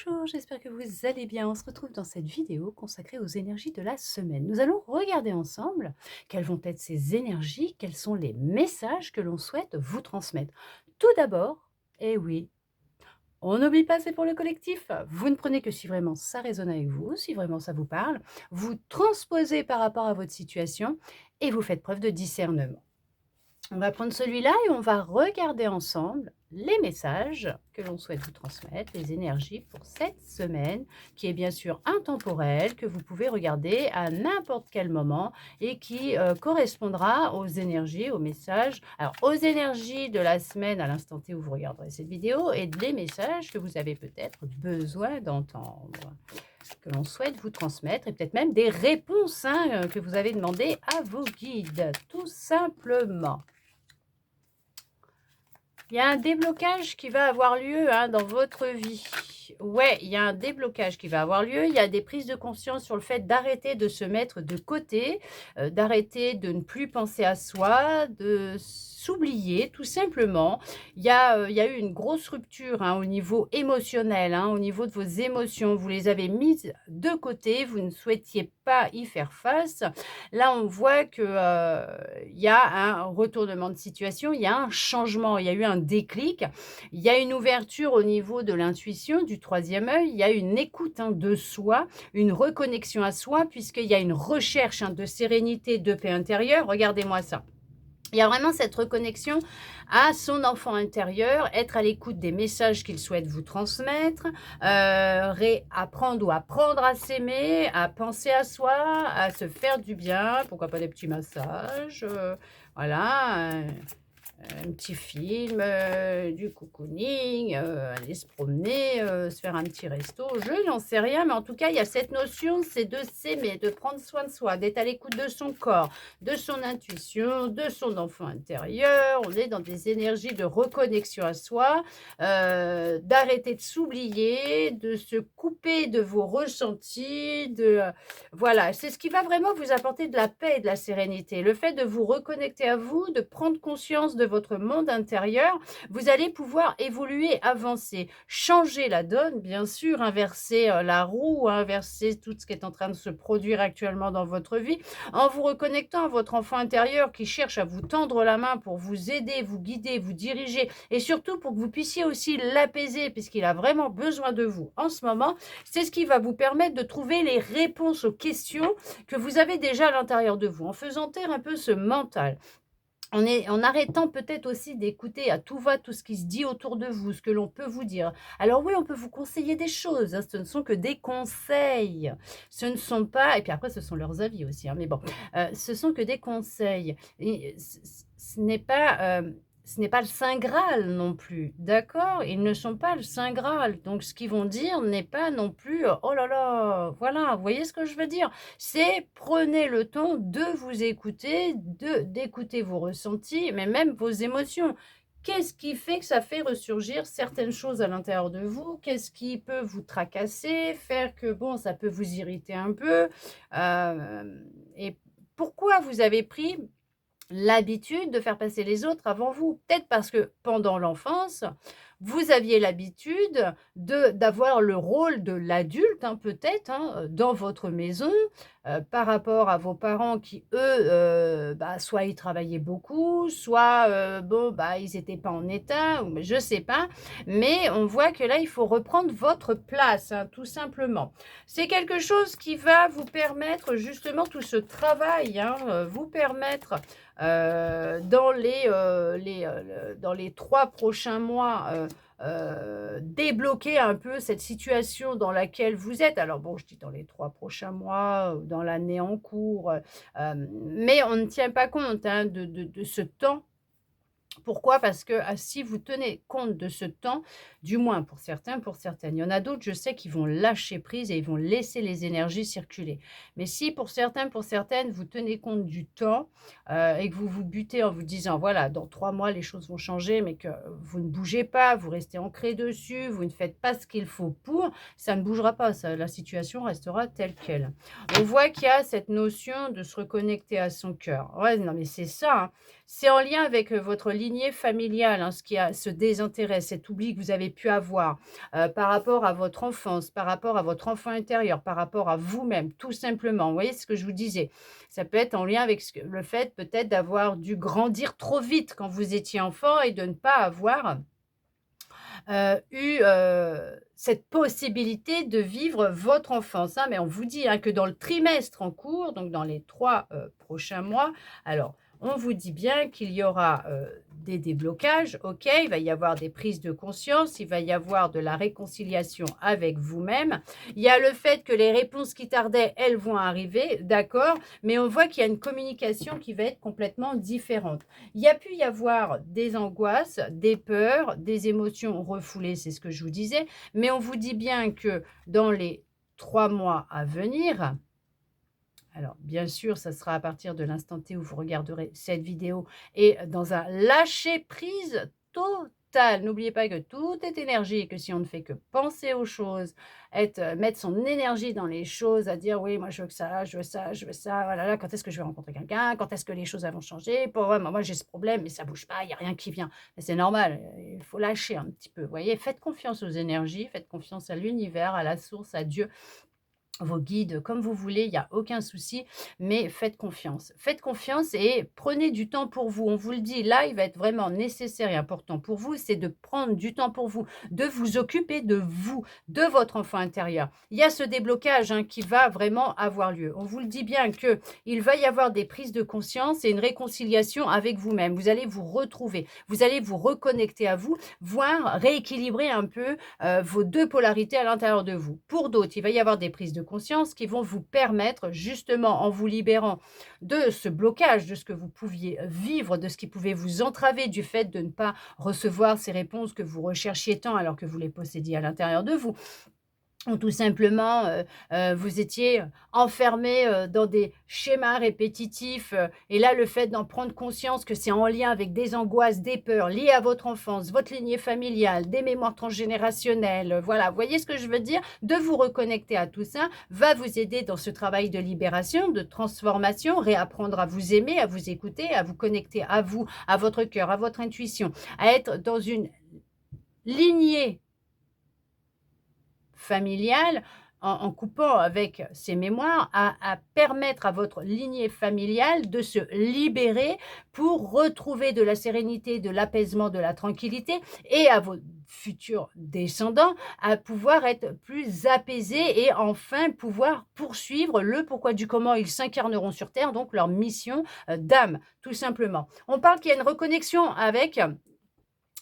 Bonjour, j'espère que vous allez bien. On se retrouve dans cette vidéo consacrée aux énergies de la semaine. Nous allons regarder ensemble quelles vont être ces énergies, quels sont les messages que l'on souhaite vous transmettre. Tout d'abord, eh oui, on n'oublie pas, c'est pour le collectif. Vous ne prenez que si vraiment ça résonne avec vous, si vraiment ça vous parle. Vous transposez par rapport à votre situation et vous faites preuve de discernement. On va prendre celui-là et on va regarder ensemble les messages que l'on souhaite vous transmettre, les énergies pour cette semaine, qui est bien sûr intemporelle, que vous pouvez regarder à n'importe quel moment et qui correspondra aux énergies, aux messages, alors aux énergies de la semaine à l'instant T où vous regarderez cette vidéo et des messages que vous avez peut-être besoin d'entendre, que l'on souhaite vous transmettre et peut-être même des réponses que vous avez demandées à vos guides, tout simplement. Il y a un déblocage qui va avoir lieu dans votre vie. Ouais, il y a un déblocage qui va avoir lieu. Il y a des prises de conscience sur le fait d'arrêter de se mettre de côté, d'arrêter de ne plus penser à soi, de s'oublier tout simplement. Il y a eu une grosse rupture au niveau émotionnel, au niveau de vos émotions. Vous les avez mises de côté, vous ne souhaitiez pas y faire face. Là, on voit que, il y a un retournement de situation, il y a un changement, il y a eu un déclic, il y a une ouverture au niveau de l'intuition, du troisième œil, il y a une écoute, de soi, une reconnexion à soi puisqu'il y a une recherche, de sérénité, de paix intérieure. Regardez-moi ça. Il y a vraiment cette reconnexion à son enfant intérieur, être à l'écoute des messages qu'il souhaite vous transmettre, réapprendre ou apprendre à s'aimer, à penser à soi, à se faire du bien, pourquoi pas des petits massages, voilà, un petit film, du cocooning, aller se promener, se faire un petit resto, je n'en sais rien, mais en tout cas, il y a cette notion, c'est de s'aimer, de prendre soin de soi, d'être à l'écoute de son corps, de son intuition, de son enfant intérieur. On est dans des énergies de reconnexion à soi, d'arrêter de s'oublier, de se couper de vos ressentis, voilà, c'est ce qui va vraiment vous apporter de la paix et de la sérénité. Le fait de vous reconnecter à vous, de prendre conscience de votre monde intérieur, vous allez pouvoir évoluer, avancer, changer la donne, bien sûr, inverser la roue, inverser tout ce qui est en train de se produire actuellement dans votre vie, en vous reconnectant à votre enfant intérieur qui cherche à vous tendre la main pour vous aider, vous guider, vous diriger et surtout pour que vous puissiez aussi l'apaiser puisqu'il a vraiment besoin de vous en ce moment. C'est ce qui va vous permettre de trouver les réponses aux questions que vous avez déjà à l'intérieur de vous, en faisant taire un peu ce mental. En arrêtant peut-être aussi d'écouter à tout va tout ce qui se dit autour de vous, ce que l'on peut vous dire. Alors oui, on peut vous conseiller des choses, ce ne sont que des conseils. Ce ne sont pas et puis après ce sont leurs avis aussi, mais bon, ce sont que des conseils et ce n'est pas le saint graal non plus, d'accord? Ils ne sont pas le saint graal, donc ce qu'ils vont dire n'est pas non plus, oh là là, voilà, vous voyez ce que je veux dire? C'est prenez le temps de vous écouter, d'écouter vos ressentis, mais même vos émotions. Qu'est-ce qui fait que ça fait ressurgir certaines choses à l'intérieur de vous? Qu'est-ce qui peut vous tracasser, faire que bon, ça peut vous irriter un peu? Et pourquoi vous avez pris l'habitude de faire passer les autres avant vous? Peut-être parce que pendant l'enfance, vous aviez l'habitude d'avoir le rôle de l'adulte, peut-être, dans votre maison, par rapport à vos parents qui, eux, soit ils travaillaient beaucoup, soit, bon, ils étaient pas en état ou je sais pas. Mais on voit que là, il faut reprendre votre place, tout simplement. C'est quelque chose qui va vous permettre justement tout ce travail, vous permettre, dans les 3 prochains mois, débloquer un peu cette situation dans laquelle vous êtes. Alors bon, je dis dans les 3 prochains mois, ou dans l'année en cours, mais on ne tient pas compte, de ce temps. Pourquoi? Parce que, si vous tenez compte de ce temps, du moins pour certains, pour certaines, il y en a d'autres, je sais, qui vont lâcher prise et ils vont laisser les énergies circuler. Mais si pour certains, pour certaines, vous tenez compte du temps, et que vous vous butez en vous disant: «Voilà, dans 3 mois, les choses vont changer», mais que vous ne bougez pas, vous restez ancré dessus, vous ne faites pas ce qu'il faut pour, ça ne bougera pas, ça la situation restera telle quelle. On voit qu'il y a cette notion de se reconnecter à son cœur. Ouais, non, mais c'est ça, c'est en lien avec, votre lignée familiale, hein, ce désintérêt, cet oubli que vous avez pu avoir par rapport à votre enfance, par rapport à votre enfant intérieur, par rapport à vous-même, tout simplement. Vous voyez ce que je vous disais? Ça peut être en lien avec le fait peut-être d'avoir dû grandir trop vite quand vous étiez enfant et de ne pas avoir eu, cette possibilité de vivre votre enfance, hein. Mais on vous dit, hein, que dans le trimestre en cours, donc dans les 3 prochains mois, alors on vous dit bien qu'il y aura, des déblocages, OK, il va y avoir des prises de conscience, il va y avoir de la réconciliation avec vous-même. Il y a le fait que les réponses qui tardaient, elles vont arriver, d'accord, mais on voit qu'il y a une communication qui va être complètement différente. Il y a pu y avoir des angoisses, des peurs, des émotions refoulées, c'est ce que je vous disais, mais on vous dit bien que dans les 3 mois à venir, alors bien sûr, ça sera à partir de l'instant T où vous regarderez cette vidéo et dans un lâcher prise total. N'oubliez pas que tout est énergie et que si on ne fait que penser aux choses, mettre son énergie dans les choses, à dire oui, moi je veux que ça, je veux ça, je veux ça, voilà, là, quand est-ce que je vais rencontrer quelqu'un, quand est-ce que les choses elles vont changer, pour ouais, moi j'ai ce problème, mais ça bouge pas, il n'y a rien qui vient. Mais c'est normal, il faut lâcher un petit peu. Vous voyez, faites confiance aux énergies, faites confiance à l'univers, à la source, à Dieu, vos guides, comme vous voulez, il y a aucun souci, mais faites confiance. Faites confiance et prenez du temps pour vous. On vous le dit, là, il va être vraiment nécessaire et important pour vous, c'est de prendre du temps pour vous, de vous occuper de vous, de votre enfant intérieur. Il y a ce déblocage, hein, qui va vraiment avoir lieu. On vous le dit bien que il va y avoir des prises de conscience et une réconciliation avec vous-même. Vous allez vous retrouver, vous allez vous reconnecter à vous, voire rééquilibrer un peu vos 2 polarités à l'intérieur de vous. Pour d'autres, il va y avoir des prises de conscience qui vont vous permettre, justement, en vous libérant de ce blocage, de ce que vous pouviez vivre, de ce qui pouvait vous entraver du fait de ne pas recevoir ces réponses que vous recherchiez tant alors que vous les possédiez à l'intérieur de vous. Ou tout simplement, vous étiez enfermé, dans des schémas répétitifs, et là, le fait d'en prendre conscience que c'est en lien avec des angoisses, des peurs liées à votre enfance, votre lignée familiale, des mémoires transgénérationnelles, voilà. Vous voyez ce que je veux dire? De vous reconnecter à tout ça va vous aider dans ce travail de libération, de transformation, réapprendre à vous aimer, à vous écouter, à vous connecter à vous, à votre cœur, à votre intuition, à être dans une lignée familiale, en coupant avec ces mémoires, à permettre à votre lignée familiale de se libérer pour retrouver de la sérénité, de l'apaisement, de la tranquillité et à vos futurs descendants à pouvoir être plus apaisés et enfin pouvoir poursuivre le pourquoi du comment ils s'incarneront sur terre, donc leur mission, d'âme, tout simplement. On parle qu'il y a une reconnexion avec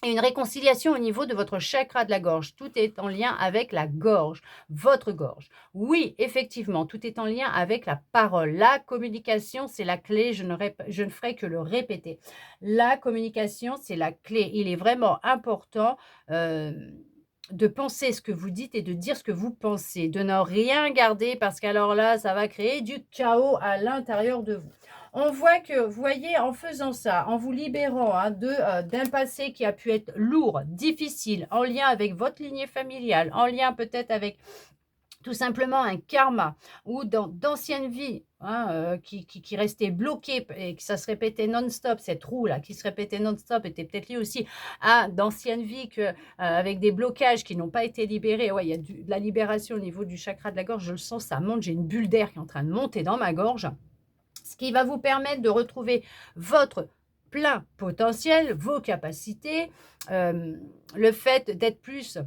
et une réconciliation au niveau de votre chakra de la gorge. Tout est en lien avec la gorge, votre gorge. Oui, effectivement, tout est en lien avec la parole. La communication, c'est la clé. Je ne ferai que le répéter. La communication, c'est la clé. Il est vraiment important de penser ce que vous dites et de dire ce que vous pensez, de ne rien garder parce qu'alors là, ça va créer du chaos à l'intérieur de vous. On voit que, vous voyez, en faisant ça, en vous libérant, hein, d'un passé qui a pu être lourd, difficile, en lien avec votre lignée familiale, en lien peut-être avec tout simplement un karma ou d'anciennes vies, hein, qui restaient bloquées et que ça se répétait non-stop, cette roue-là qui se répétait non-stop était peut-être liée aussi à d'anciennes vies avec des blocages qui n'ont pas été libérés. Ouais, il y a de la libération au niveau du chakra de la gorge, je le sens, ça monte, j'ai une bulle d'air qui est en train de monter dans ma gorge. Ce qui va vous permettre de retrouver votre plein potentiel, vos capacités, le fait d'être plus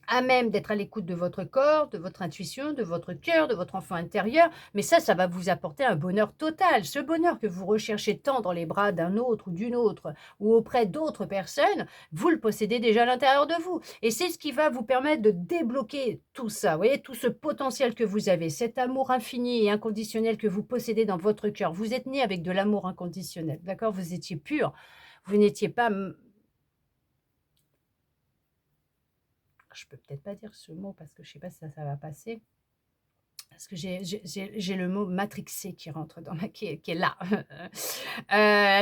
à même d'être à l'écoute de votre corps, de votre intuition, de votre cœur, de votre enfant intérieur. Mais ça va vous apporter un bonheur total. Ce bonheur que vous recherchez tant dans les bras d'un autre ou d'une autre ou auprès d'autres personnes, vous le possédez déjà à l'intérieur de vous. Et c'est ce qui va vous permettre de débloquer tout ça. Vous voyez, tout ce potentiel que vous avez, cet amour infini et inconditionnel que vous possédez dans votre cœur. Vous êtes né avec de l'amour inconditionnel, d'accord? Vous étiez pur. Vous n'étiez pas je peux peut-être pas dire ce mot parce que je sais pas si ça va passer. parce que j'ai le mot matrixé qui rentre dans ma qui est là.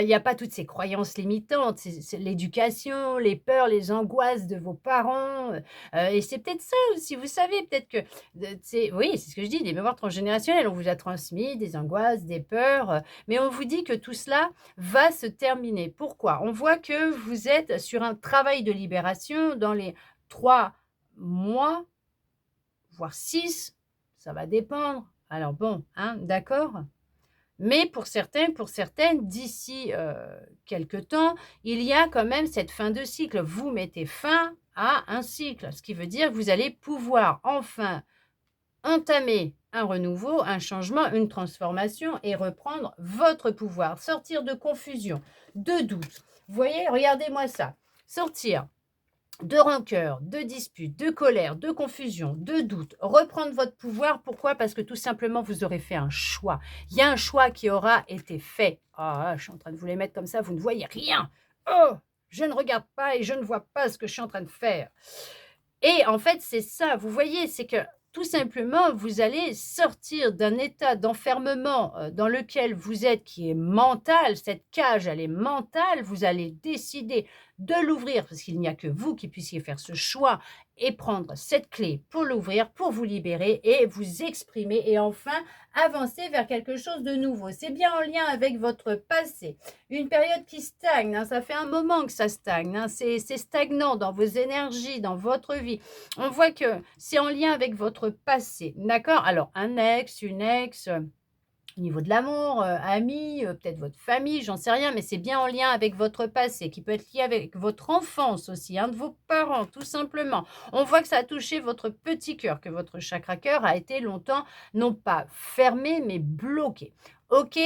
Il y a pas toutes ces croyances limitantes, c'est l'éducation, les peurs, les angoisses de vos parents, et c'est peut-être ça aussi, vous savez, peut-être que c'est oui, c'est ce que je dis, des mémoires transgénérationnelles. On vous a transmis des angoisses, des peurs, mais on vous dit que tout cela va se terminer. Pourquoi? On voit que vous êtes sur un travail de libération dans les 3 mois, voire 6, ça va dépendre. Alors bon, hein, d'accord? Mais pour certains, pour certaines, d'ici, quelque temps, il y a quand même cette fin de cycle. Vous mettez fin à un cycle, ce qui veut dire que vous allez pouvoir enfin entamer un renouveau, un changement, une transformation et reprendre votre pouvoir. Sortir de confusion, de doute. Vous voyez? Regardez-moi ça. Sortir de rancœur, de dispute, de colère, de confusion, de doute, reprendre votre pouvoir. Pourquoi? Parce que tout simplement, vous aurez fait un choix. Il y a un choix qui aura été fait. Ah, je suis en train de vous les mettre comme ça, vous ne voyez rien. Oh, je ne regarde pas et je ne vois pas ce que je suis en train de faire. Et en fait, c'est ça, vous voyez, c'est que tout simplement, vous allez sortir d'un état d'enfermement, dans lequel vous êtes, qui est mental. Cette cage, elle est mentale. Vous allez décider de l'ouvrir parce qu'il n'y a que vous qui puissiez faire ce choix et prendre cette clé pour l'ouvrir, pour vous libérer et vous exprimer et enfin avancer vers quelque chose de nouveau. C'est bien en lien avec votre passé. Une période qui stagne, hein, ça fait un moment que ça stagne, hein, c'est stagnant dans vos énergies, dans votre vie. On voit que c'est en lien avec votre passé, d'accord? Alors un ex, une ex, au niveau de l'amour, amis, peut-être votre famille, j'en sais rien, mais c'est bien en lien avec votre passé, qui peut être lié avec votre enfance aussi, un de vos parents, tout simplement. On voit que ça a touché votre petit cœur, que votre chakra cœur a été longtemps, non pas fermé, mais bloqué. OK?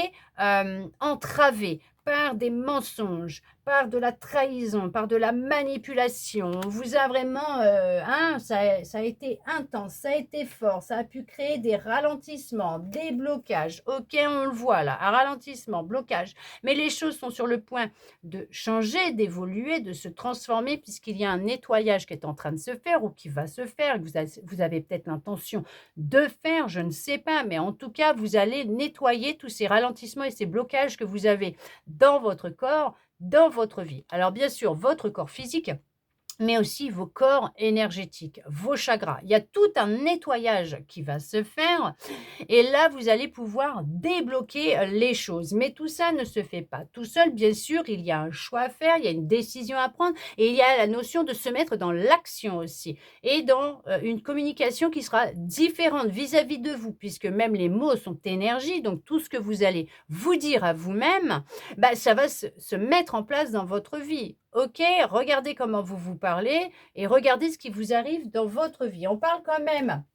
Entravé par des mensonges, par de la trahison, par de la manipulation. On vous a vraiment, hein, ça a été intense, ça a été fort, ça a pu créer des ralentissements, des blocages. OK, on le voit là, un ralentissement, blocage. Mais les choses sont sur le point de changer, d'évoluer, de se transformer puisqu'il y a un nettoyage qui est en train de se faire ou qui va se faire, que vous avez peut-être l'intention de faire, je ne sais pas, mais en tout cas, vous allez nettoyer tous ces ralentissements et ces blocages que vous avez dans votre corps, dans votre vie. Alors bien sûr, votre corps physique, mais aussi vos corps énergétiques, vos chakras. Il y a tout un nettoyage qui va se faire et là, vous allez pouvoir débloquer les choses. Mais tout ça ne se fait pas tout seul. Bien sûr, il y a un choix à faire, il y a une décision à prendre et il y a la notion de se mettre dans l'action aussi et dans une communication qui sera différente vis-à-vis de vous, puisque même les mots sont énergie. Donc, tout ce que vous allez vous dire à vous-même, bah, ça va se mettre en place dans votre vie. OK, regardez comment vous vous parlez et regardez ce qui vous arrive dans votre vie. On parle quand même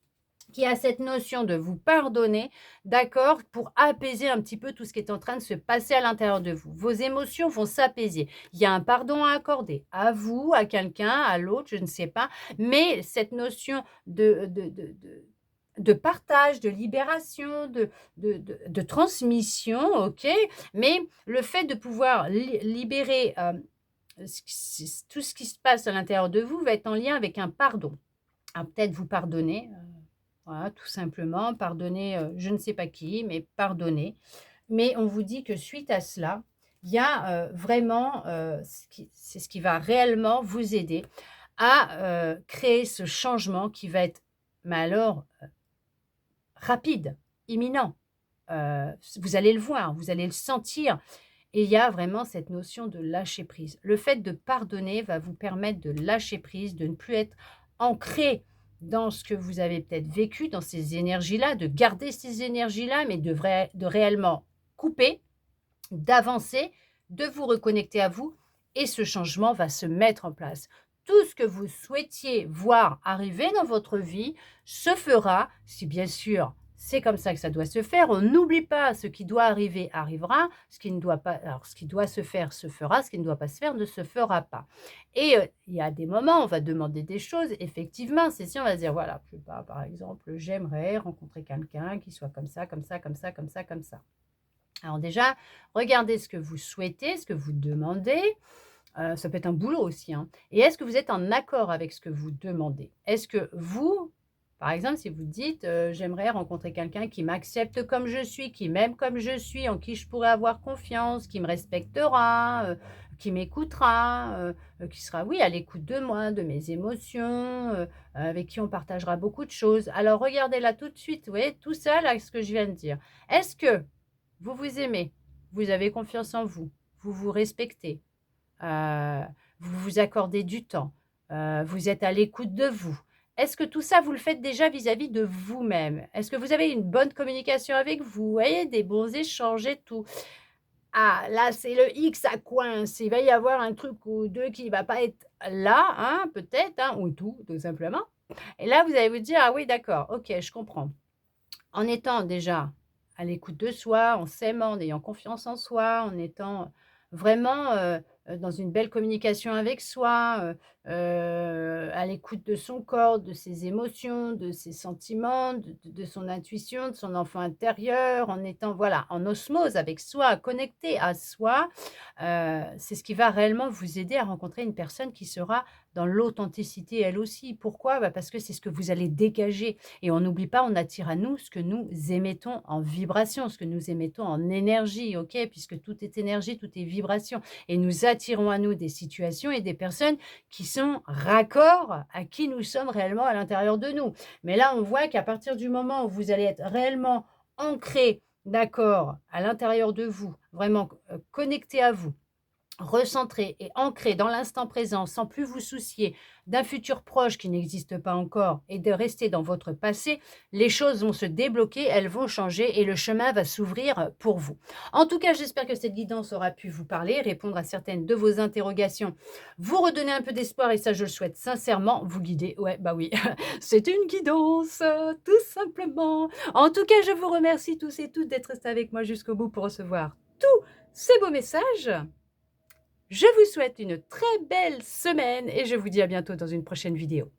qui a cette notion de vous pardonner, d'accord, pour apaiser un petit peu tout ce qui est en train de se passer à l'intérieur de vous. Vos émotions vont s'apaiser. Il y a un pardon à accorder à vous, à quelqu'un, à l'autre, je ne sais pas, mais cette notion de partage, de libération, de transmission, OK, mais le fait de pouvoir libérer tout ce qui se passe à l'intérieur de vous va être en lien avec un pardon. Alors peut-être vous pardonner, voilà, tout simplement, pardonner, je ne sais pas qui, mais pardonner. Mais on vous dit que suite à cela, il y a, vraiment, c'est ce qui va réellement vous aider à, créer ce changement qui va être, mais alors, rapide, imminent. Vous allez le voir, vous allez le sentir et il y a vraiment cette notion de lâcher prise. Le fait de pardonner va vous permettre de lâcher prise, de ne plus être ancré dans ce que vous avez peut-être vécu, dans ces énergies-là, de garder ces énergies-là, mais de réellement couper, d'avancer, de vous reconnecter à vous et ce changement va se mettre en place. Tout ce que vous souhaitiez voir arriver dans votre vie se fera, si bien sûr c'est comme ça que ça doit se faire. On n'oublie pas ce qui doit arriver arrivera, ce qui ne doit pas, alors ce qui doit se fera, ce qui ne doit pas se faire ne se fera pas. Et il y a des moments, on va demander des choses, effectivement, c'est si on va se dire, voilà, je sais pas, par exemple, j'aimerais rencontrer quelqu'un qui soit comme ça, comme ça, comme ça, comme ça, comme ça. Alors déjà, regardez ce que vous souhaitez, ce que vous demandez. Ça peut être un boulot aussi, hein. Et est-ce que vous êtes en accord avec ce que vous demandez? Est-ce que vous Par exemple, si vous dites, j'aimerais rencontrer quelqu'un qui m'accepte comme je suis, qui m'aime comme je suis, en qui je pourrais avoir confiance, qui me respectera, qui m'écoutera, qui sera, oui, à l'écoute de moi, de mes émotions, avec qui on partagera beaucoup de choses. Alors regardez là tout de suite, vous voyez, tout ça là, ce que je viens de dire. Est-ce que vous vous aimez? Vous avez confiance en vous? Vous vous respectez? Heu, vous vous accordez du temps, vous êtes à l'écoute de vous. Est-ce que tout ça, vous le faites déjà vis-à-vis de vous-même? Est-ce que vous avez une bonne communication avec vous? Vous voyez, des bons échanges et tout? Ah, là, c'est le X, ça coince. Il va y avoir un truc ou 2 qui va pas être là, hein, peut-être, hein, ou tout simplement. Et là, vous allez vous dire: «Ah oui, d'accord, OK, je comprends». En étant déjà à l'écoute de soi, en s'aimant, en ayant confiance en soi, en étant vraiment, dans une belle communication avec soi, à l'écoute de son corps, de ses émotions, de ses sentiments, de son intuition, de son enfant intérieur, en étant, voilà, en osmose avec soi, connecté à soi, c'est ce qui va réellement vous aider à rencontrer une personne qui sera dans l'authenticité elle aussi. Pourquoi? Bah, parce que c'est ce que vous allez dégager. Et on n'oublie pas, on attire à nous ce que nous émettons en vibration, ce que nous émettons en énergie, OK? Puisque tout est énergie, tout est vibration et nous attirons à nous des situations et des personnes qui sont raccords à qui nous sommes réellement à l'intérieur de nous. Mais là, on voit qu'à partir du moment où vous allez être réellement ancré, d'accord, à l'intérieur de vous, vraiment, connecté à vous, recentré et ancré dans l'instant présent, sans plus vous soucier d'un futur proche qui n'existe pas encore et de rester dans votre passé, les choses vont se débloquer, elles vont changer et le chemin va s'ouvrir pour vous. En tout cas, j'espère que cette guidance aura pu vous parler, répondre à certaines de vos interrogations, vous redonner un peu d'espoir et ça, je le souhaite sincèrement, vous guider. Ouais, bah oui, c'est une guidance, tout simplement. En tout cas, je vous remercie tous et toutes d'être restés avec moi jusqu'au bout pour recevoir tous ces beaux messages. Je vous souhaite une très belle semaine et je vous dis à bientôt dans une prochaine vidéo.